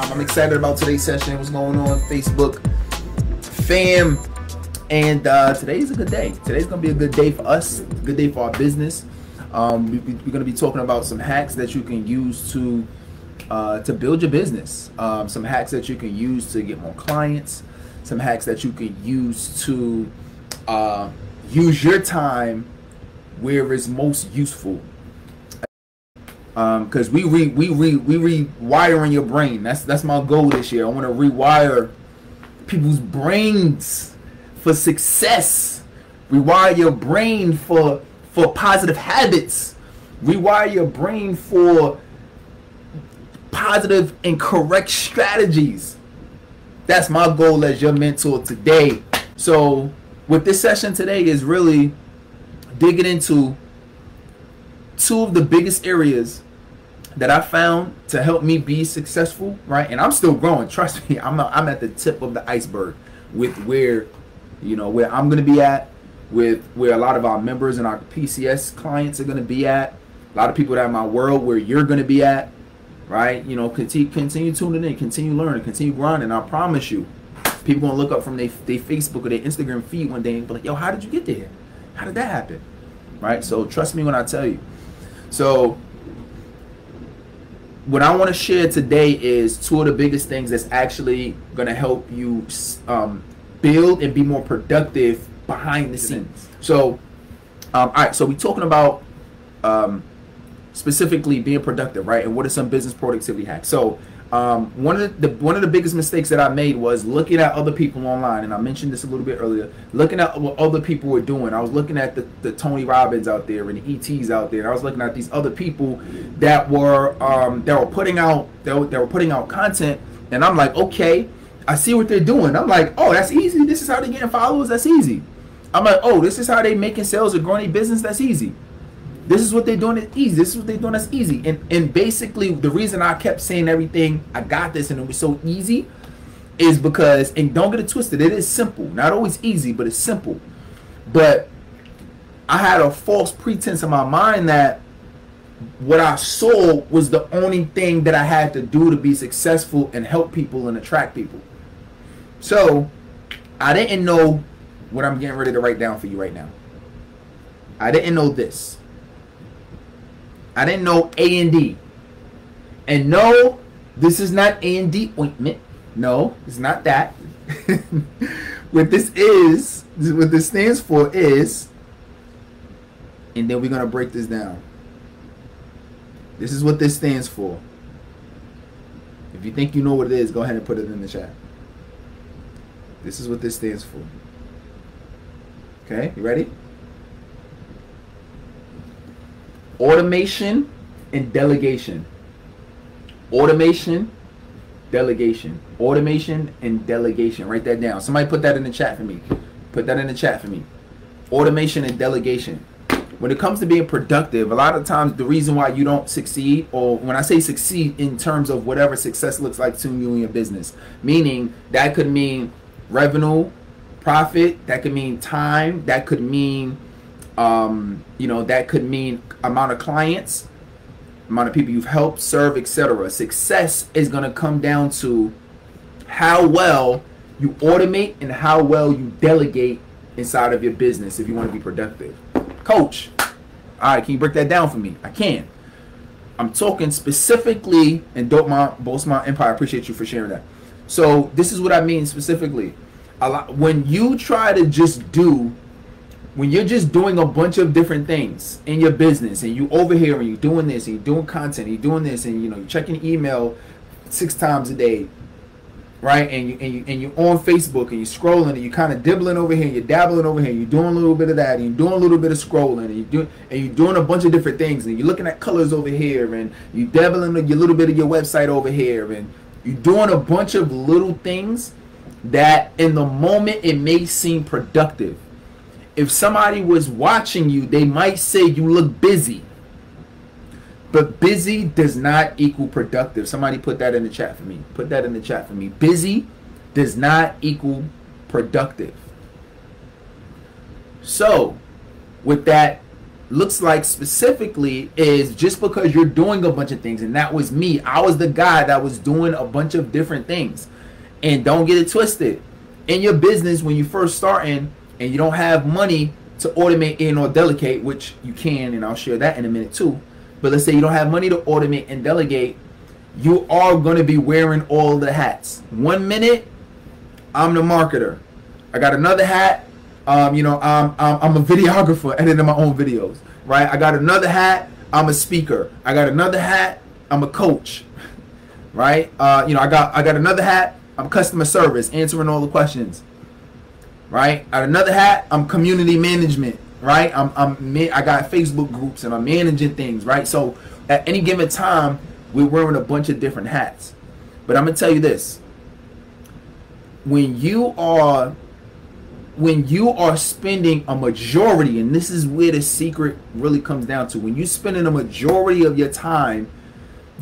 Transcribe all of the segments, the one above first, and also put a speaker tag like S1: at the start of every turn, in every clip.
S1: I'm excited about today's session. What's going on, Facebook fam? And today's a good day. Today's gonna be a good day for us. A good day for our business. We're gonna be talking about some hacks that you can use to build your business. Some hacks that you can use to get more clients. Some hacks that you can use to use your time where it's most useful. Because we rewiring your brain. That's my goal this year. I want to rewire people's brains for success. Rewire your brain for positive habits. Rewire your brain for positive and correct strategies. That's my goal as your mentor today. So with this session today is really digging into two of the biggest areas that I found to help me be successful, right? And I'm still growing. Trust me, I'm at the tip of the iceberg with where I'm going to be at, with where a lot of our members and our PCS clients are going to be at, a lot of people that are in my world where you're going to be at, right? Continue tuning in, continue learning, continue grinding. I promise you, people going to look up from their Facebook or their Instagram feed one day and be like, yo, how did you get there? How did that happen? Right? So trust me when I tell you. So what I want to share today is two of the biggest things that's actually going to help you build and be more productive behind the scenes. So, all right. So we're talking about specifically being productive, right? And what are some business productivity hacks? So one of the biggest mistakes that I made was looking at other people online, and I mentioned this a little bit earlier. Looking at what other people were doing. I was looking at the Tony Robbins out there and the ETs out there. And I was looking at these other people that were putting out content, and I'm like, okay, I see what they're doing. I'm like, oh, that's easy. This is how they're getting followers. That's easy. I'm like, oh, this is how they making sales or growing a business. That's easy. This is what they're doing. It's easy. This is what they're doing. That's easy. And basically, the reason I kept saying everything, I got this, and it was so easy, is because, and don't get it twisted, it is simple. Not always easy, but it's simple. But I had a false pretense in my mind that what I saw was the only thing that I had to do to be successful and help people and attract people. So I didn't know what I'm getting ready to write down for you right now. I didn't know this. I didn't know A&D. And no, this is not A&D ointment. No, it's not that. What this stands for is, and then we're going to break this down. This is what this stands for. If you think you know what it is, go ahead and put it in the chat. This is what this stands for. Okay, you ready? Automation and delegation. Automation, delegation. Automation and delegation. Write that down. Somebody put that in the chat for me. Put that in the chat for me. Automation and delegation. When it comes to being productive, a lot of times the reason why you don't succeed, or when I say succeed in terms of whatever success looks like to you in your business, meaning that could mean revenue, profit, that could mean time, that could mean that could mean amount of clients, amount of people you've helped, serve, etc. Success is going to come down to how well you automate and how well you delegate inside of your business if you want to be productive. Coach, all right, can you break that down for me? I can. I'm talking specifically, and don't boast my empire. I appreciate you for sharing that. So this is what I mean specifically. When you try to just do, when you're just doing a bunch of different things in your business, and you over here and you're doing this and you're doing content, and you're doing this, and you're checking email 6 times a day, right? And you're on Facebook and you're scrolling and you're kind of dibbling over here, and you're dabbling over here, and you're doing a little bit of that, and you're doing a little bit of scrolling, and you're doing a bunch of different things, and you're looking at colors over here, and you're dabbling a little bit of your website over here, and you're doing a bunch of little things that in the moment it may seem productive. If somebody was watching you, they might say you look busy. But busy does not equal productive. Somebody put that in the chat for me. Put that in the chat for me. Busy does not equal productive. So, with that looks like specifically is just because you're doing a bunch of things, and that was me. I was the guy that was doing a bunch of different things. And don't get it twisted. In your business, when you first starting and you don't have money to automate in or delegate, which you can, and I'll share that in a minute too. But let's say you don't have money to automate and delegate, you are going to be wearing all the hats. 1 minute, I'm the marketer. I got another hat. I'm a videographer, editing my own videos, right? I got another hat. I'm a speaker. I got another hat. I'm a coach, right? I got another hat. I'm customer service, answering all the questions, right? I got another hat. I'm community management, right? I got Facebook groups and I'm managing things, right? So at any given time, we're wearing a bunch of different hats. But I'm gonna tell you this: when you are spending a majority, and this is where the secret really comes down to, when you're spending a majority of your time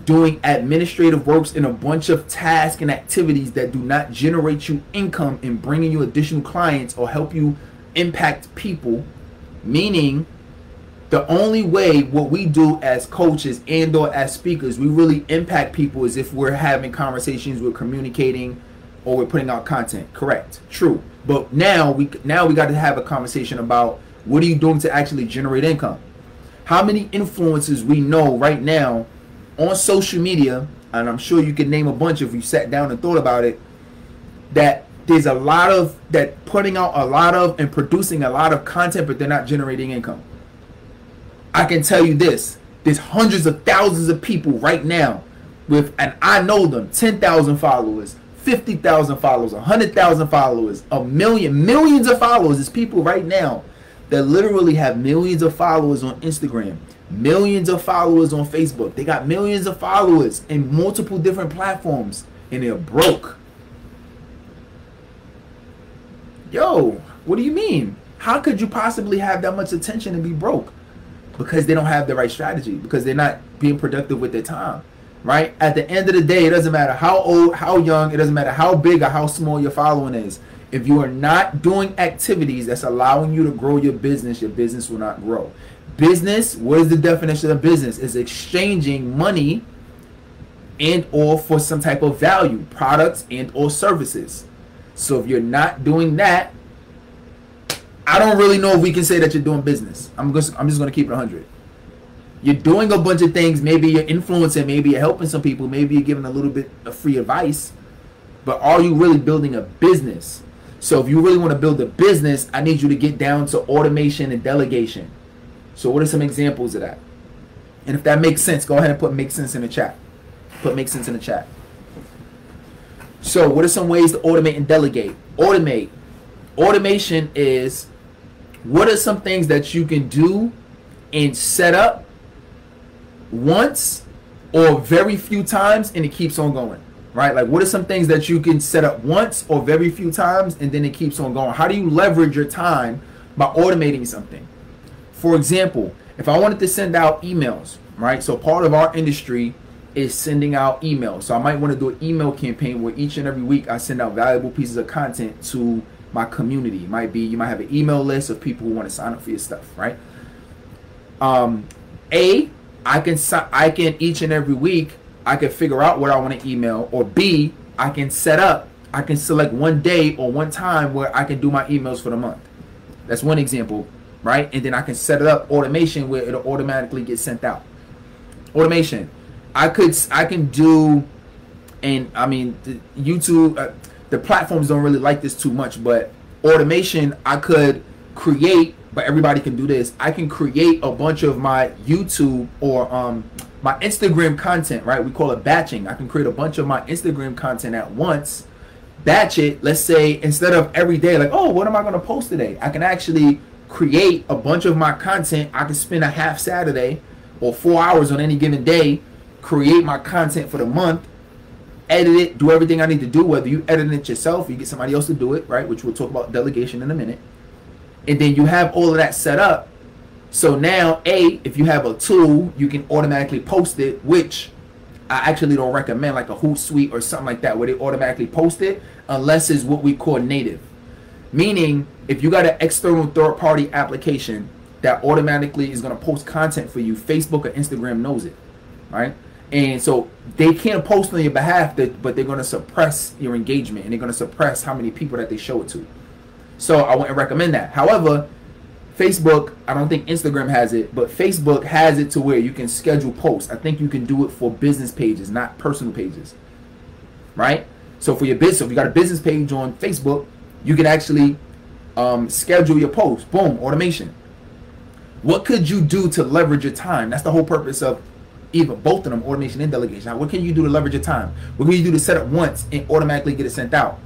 S1: doing administrative works and a bunch of tasks and activities that do not generate you income and bringing you additional clients or help you impact people, meaning the only way what we do as coaches and or as speakers, we really impact people is if we're having conversations, we're communicating, or we're putting out content. Correct. True. But now we got to have a conversation about what are you doing to actually generate income? How many influencers we know right now on social media, and I'm sure you could name a bunch if you sat down and thought about it, that there's a lot of that putting out a lot of and producing a lot of content, but they're not generating income. I can tell you this: there's hundreds of thousands of people right now with, and I know them, 10,000 followers, 50,000 followers, 100,000 followers, millions of followers. There's people right now that literally have millions of followers on Instagram, millions of followers on Facebook. They got millions of followers in multiple different platforms, and they're broke. Yo, what do you mean? How could you possibly have that much attention and be broke? Because they don't have the right strategy, because they're not being productive with their time, right? At the end of the day, it doesn't matter how old, how young, it doesn't matter how big or how small your following is. If you are not doing activities that's allowing you to grow your business will not grow. Business, what is the definition of business? Is exchanging money and or for some type of value, products and or services. So if you're not doing that, I don't really know if we can say that you're doing business. I'm just going to keep it 100. You're doing a bunch of things. Maybe you're influencing. Maybe you're helping some people. Maybe you're giving a little bit of free advice. But are you really building a business? So if you really want to build a business, I need you to get down to automation and delegation. So what are some examples of that? And if that makes sense, go ahead and put make sense in the chat. Put make sense in the chat. So what are some ways to automate and delegate? Automation is, what are some things that you can do and set up once or very few times and it keeps on going, right? Like, what are some things that you can set up once or very few times and then it keeps on going? How do you leverage your time by automating something? For example, if I wanted to send out emails, right? So part of our industry is sending out emails. So I might want to do an email campaign where each and every week I send out valuable pieces of content to my community. It might be, you might have an email list of people who want to sign up for your stuff, right? I can each and every week I can figure out what I want to email, or B, I can select one day or one time where I can do my emails for the month. That's one example, right? And then I can set it up automation where it'll automatically get sent out. Automation, I can do, and I mean the YouTube, the platforms don't really like this too much, but automation I could create, but everybody can do this. I can create a bunch of my YouTube or my Instagram content, right? We call it batching. I can create a bunch of my Instagram content at once, batch it. Let's say instead of every day, like, oh, what am I going to post today? I can actually create a bunch of my content. I can spend a half Saturday or 4 hours on any given day, create my content for the month, edit it, do everything I need to do, whether you edit it yourself, you get somebody else to do it, right? Which we'll talk about delegation in a minute. And then you have all of that set up. So now, if you have a tool, you can automatically post it, which I actually don't recommend, like a Hootsuite or something like that, where they automatically post it, unless it's what we call native. Meaning, if you got an external third-party application that automatically is going to post content for you, Facebook or Instagram knows it, right? And so they can't post on your behalf, but they're going to suppress your engagement, and they're going to suppress how many people that they show it to. So I wouldn't recommend that. However, Facebook, I don't think Instagram has it, but Facebook has it to where you can schedule posts. I think you can do it for business pages, not personal pages, right? So for your business, if you got a business page on Facebook, you can actually schedule your posts. Boom, automation. What could you do to leverage your time? That's the whole purpose of even both of them, automation and delegation. Now, what can you do to leverage your time? What can you do to set up once and automatically get it sent out?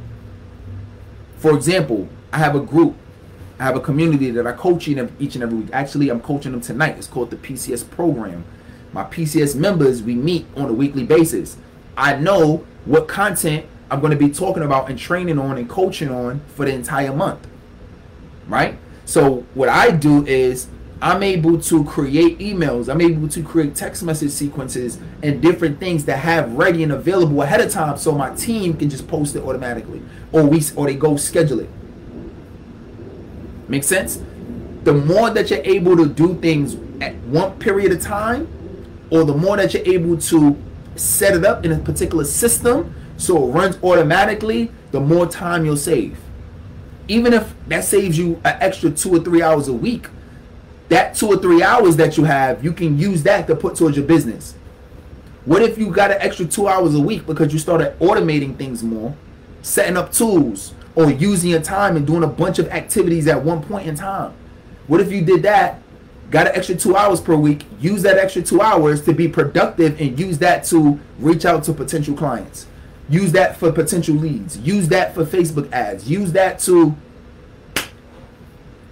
S1: For example, I have a group, I have a community that I coach each and every week. Actually, I'm coaching them tonight. It's called the PCS program. My PCS members, we meet on a weekly basis. I know what content I'm going to be talking about and training on and coaching on for the entire month, right? So what I do is I'm able to create emails. I'm able to create text message sequences and different things that have ready and available ahead of time, so my team can just post it automatically, or they go schedule it. Make sense? The more that you're able to do things at one period of time, or the more that you're able to set it up in a particular system so it runs automatically, the more time you'll save. Even if that saves you an extra 2 or 3 hours a week, that 2 or 3 hours that you have, you can use that to put towards your business. What if you got an extra 2 hours a week because you started automating things more, setting up tools, or using your time and doing a bunch of activities at one point in time? What if you did that, got an extra 2 hours per week, use that extra 2 hours to be productive, and use that to reach out to potential clients, use that for potential leads, use that for Facebook ads, use that to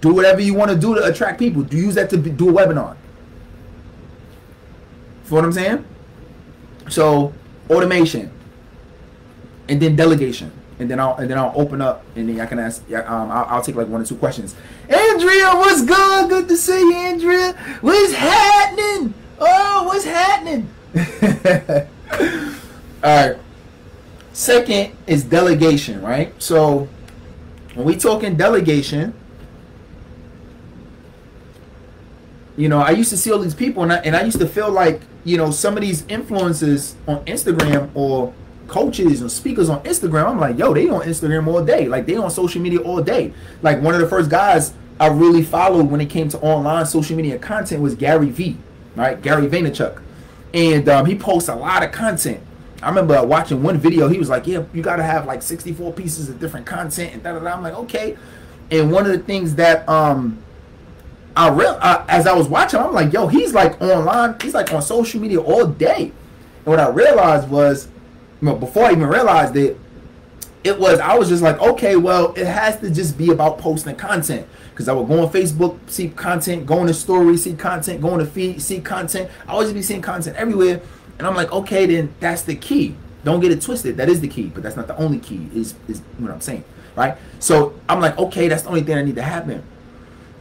S1: do whatever you want to do to attract people. Use that to do a webinar. For what I'm saying? So automation, and then delegation, and then I'll open up, and then I can ask. I'll take like 1 or 2 questions. Andrea, what's good? Good to see you, Andrea. What's happening? Oh, what's happening? All right. Second is delegation, right? So when we talking delegation, you know, I used to see all these people, and I used to feel like, you know, some of these influencers on Instagram or coaches or speakers on Instagram, I'm like, yo, they on Instagram all day. Like, they on social media all day. Like, one of the first guys I really followed when it came to online social media content was Gary V, right? Gary Vaynerchuk. And he posts a lot of content. I remember watching one video. He was like, yeah, you got to have like 64 pieces of different content and da-da-da. I'm like, okay. And one of the things that as I was watching, I'm like, yo, he's like online, he's like on social media all day. And what I realized was, you know, before I even realized it, I was just like, okay, well, it has to just be about posting content. Because I would go on Facebook, see content, go on the story, see content, go on the feed, see content. I always be seeing content everywhere. And I'm like, okay, then that's the key. Don't get it twisted. That is the key, but that's not the only key, is what I'm saying, right? So I'm like, okay, that's the only thing that need to happen.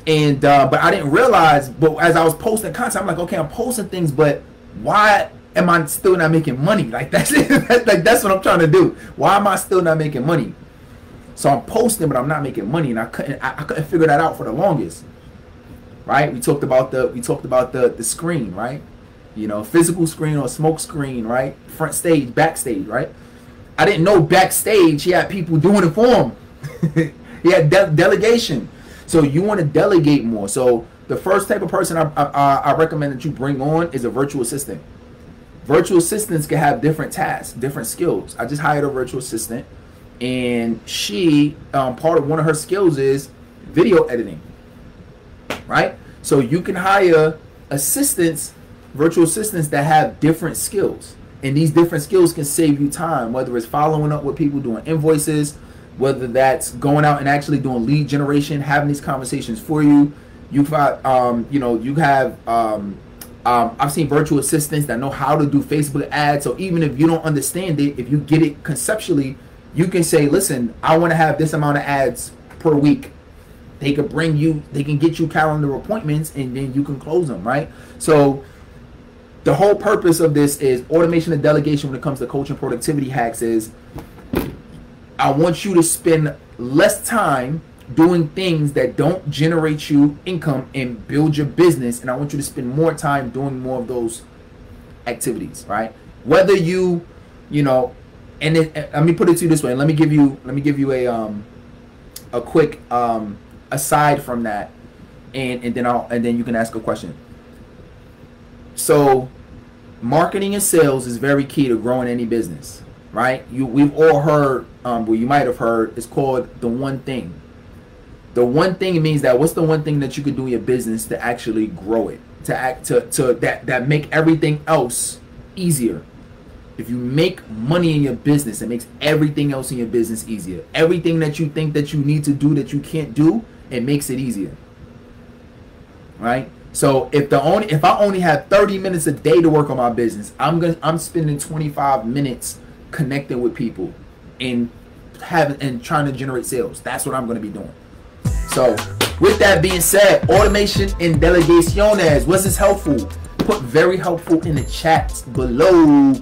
S1: And but I didn't realize, but as I was posting content, I'm like, okay, I'm posting things, but why am I still not making money? Like, that's it. Like, that's what I'm trying to do. Why am I still not making money? So I'm posting, but I'm not making money, and I couldn't figure that out for the longest. Right? We talked about the screen, right? You know, physical screen or smoke screen, right? Front stage, backstage, right? I didn't know backstage he had people doing it for him. He had delegation. So you want to delegate more. So the first type of person I recommend that you bring on is a virtual assistant. Virtual assistants can have different tasks, different skills. I just hired a virtual assistant, and she, part of one of her skills is video editing, right? So you can hire assistants, virtual assistants that have different skills, and these different skills can save you time, whether it's following up with people, doing invoices, whether that's going out and actually doing lead generation, having these conversations for you. You've got, you know, you have, I've seen virtual assistants that know how to do Facebook ads. So even if you don't understand it, if you get it conceptually, you can say, listen, I want to have this amount of ads per week. They can get you calendar appointments, and then you can close them, right? So the whole purpose of this is automation and delegation when it comes to coaching productivity hacks is, I want you to spend less time doing things that don't generate you income and build your business. And I want you to spend more time doing more of those activities, right? Whether you know, and let me put it to you this way. Let me give you a quick aside from that, and then you can ask a question. So marketing and sales is very key to growing any business, right? We've all heard, well, you might have heard, it's called the one thing. The one thing means that what's the one thing that you could do in your business to actually grow it, that make everything else easier. If you make money in your business, it makes everything else in your business easier. Everything that you think that you need to do that you can't do, it makes it easier, right? So if I only have 30 minutes a day to work on my business, I'm spending 25 minutes connecting with people and trying to generate sales. That's what I'm going to be doing. So with that being said, automation and delegaciones, was this helpful? Put very helpful in the chat below.